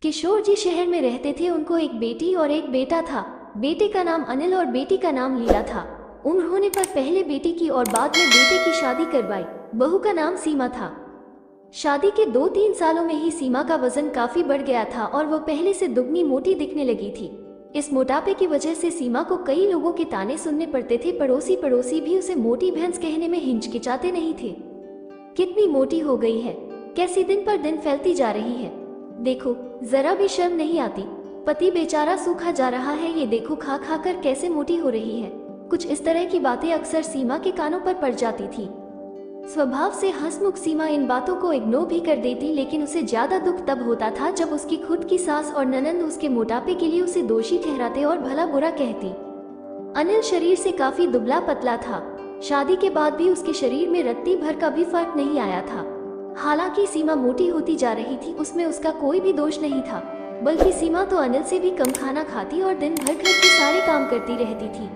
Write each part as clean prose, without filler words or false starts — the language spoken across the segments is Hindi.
किशोर जी शहर में रहते थे। उनको एक बेटी और एक बेटा था। बेटे का नाम अनिल और बेटी का नाम लीला था। उम्र होने पर पहले बेटी की और बाद में बेटे की शादी करवाई। बहू का नाम सीमा था। शादी के 2-3 सालों में ही सीमा का वजन काफी बढ़ गया था और वो पहले से दुगनी मोटी दिखने लगी थी। इस मोटापे की वजह से सीमा को कई लोगों के ताने सुनने पड़ते थे। पड़ोसी भी उसे मोटी भैंस कहने में हिचकिचाते नहीं थे। कितनी मोटी हो गई है, कैसी दिन पर दिन फैलती जा रही है, देखो जरा भी शर्म नहीं आती। पति बेचारा सूखा जा रहा है, ये देखो खा खा कर कैसे मोटी हो रही है। कुछ इस तरह की बातें अक्सर सीमा के कानों पर पड़ जाती थी। स्वभाव से हंसमुख सीमा इन बातों को इग्नोर भी कर देती, लेकिन उसे ज्यादा दुख तब होता था जब उसकी खुद की सास और ननंद उसके मोटापे के लिए उसे दोषी ठहराते और भला बुरा कहती। अनिल शरीर से काफी दुबला पतला था। शादी के बाद भी उसके शरीर में रत्ती भर का भी फर्क नहीं आया था। हालांकि सीमा मोटी होती जा रही थी, उसमें उसका कोई भी दोष नहीं था, बल्कि सीमा तो अनिल से भी कम खाना खाती और दिन भर घर के सारे काम करती रहती थी।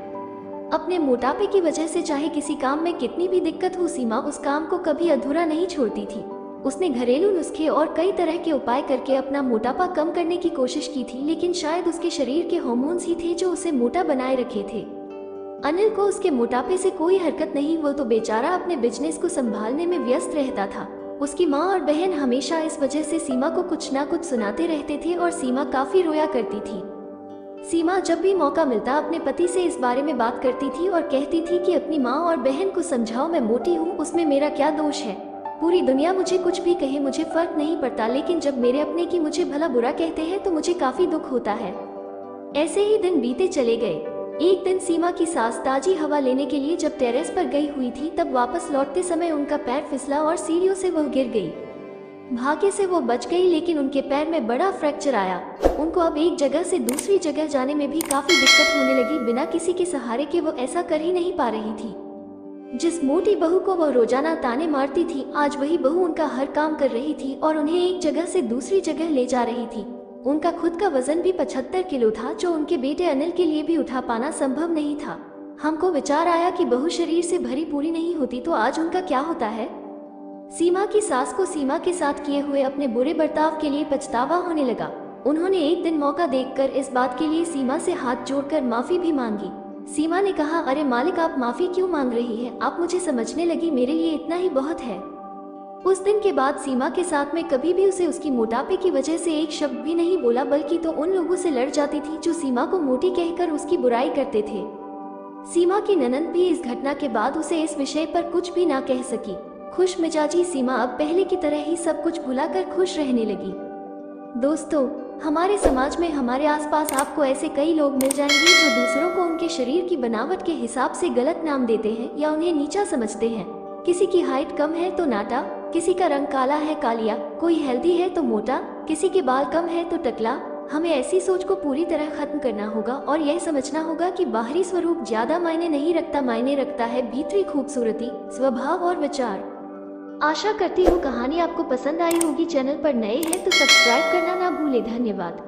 अपने मोटापे की वजह से चाहे किसी काम में कितनी भी दिक्कत हो, सीमा उस काम को कभी अधूरा नहीं छोड़ती थी। उसने घरेलू नुस्खे और कई तरह के उपाय करके अपना मोटापा कम करने की कोशिश की थी, लेकिन शायद उसके शरीर के हार्मोन्स ही थे जो उसे मोटा बनाए रखे थे। अनिल को उसके मोटापे से कोई हरकत नहीं, वो तो बेचारा अपने बिजनेस को संभालने में व्यस्त रहता था। उसकी माँ और बहन हमेशा इस वजह से सीमा को कुछ ना कुछ सुनाते रहते थे और सीमा काफी रोया करती थी। सीमा जब भी मौका मिलता अपने पति से इस बारे में बात करती थी और कहती थी कि अपनी माँ और बहन को समझाओ, मैं मोटी हूँ, उसमें मेरा क्या दोष है। पूरी दुनिया मुझे कुछ भी कहे, मुझे फर्क नहीं पड़ता, लेकिन जब मेरे अपने की मुझे भला बुरा कहते हैं तो मुझे काफी दुख होता है। ऐसे ही दिन बीते चले गए। एक दिन सीमा की सास ताजी हवा लेने के लिए जब टेरेस पर गई हुई थी, तब वापस लौटते समय उनका पैर फिसला और सीढ़ियों से वह गिर गई। भाग्य से वो बच गई, लेकिन उनके पैर में बड़ा फ्रैक्चर आया। उनको अब एक जगह से दूसरी जगह जाने में भी काफी दिक्कत होने लगी। बिना किसी के सहारे के वो ऐसा कर ही नहीं पा रही थी। जिस मोटी बहू को वो रोजाना ताने मारती थी, आज वही बहू उनका हर काम कर रही थी और उन्हें एक जगह से दूसरी जगह ले जा रही थी। उनका खुद का वजन भी 75 किलो था, जो उनके बेटे अनिल के लिए भी उठा पाना संभव नहीं था। हमको विचार आया कि बहू शरीर से भरी पूरी नहीं होती तो आज उनका क्या होता है। सीमा की सास को सीमा के साथ किए हुए अपने बुरे बर्ताव के लिए पछतावा होने लगा। उन्होंने एक दिन मौका देखकर इस बात के लिए सीमा से हाथ जोड़कर माफी भी मांगी। सीमा ने कहा, अरे मालिक, आप माफी क्यों मांग रही हैं? आप मुझे समझने लगी, मेरे लिए इतना ही बहुत है। उस दिन के बाद सीमा के साथ में कभी भी उसे उसकी मोटापे की वजह से एक शब्द भी नहीं बोला, बल्कि तो उन लोगों से लड़ जाती थी जो सीमा को मोटी कहकर उसकी बुराई करते थे। सीमा की ननंद भी इस घटना के बाद उसे इस विषय पर कुछ भी ना कह सकी। खुश मिजाजी सीमा अब पहले की तरह ही सब कुछ भुलाकर खुश रहने लगी। दोस्तों, हमारे समाज में, हमारे आसपास आपको ऐसे कई लोग मिल जाएंगे जो दूसरों को उनके शरीर की बनावट के हिसाब से गलत नाम देते हैं या उन्हें नीचा समझते हैं। किसी की हाइट कम है तो नाटा, किसी का रंग काला है कालिया, कोई हेल्दी है तो मोटा, किसी के बाल कम है तो टकला। हमें ऐसी सोच को पूरी तरह खत्म करना होगा और यह समझना होगा कि बाहरी स्वरूप ज्यादा मायने नहीं रखता, मायने रखता है भीतरी खूबसूरती, स्वभाव और विचार। आशा करती हूँ कहानी आपको पसंद आई होगी। चैनल पर नए हैं तो सब्सक्राइब करना ना भूलें। धन्यवाद।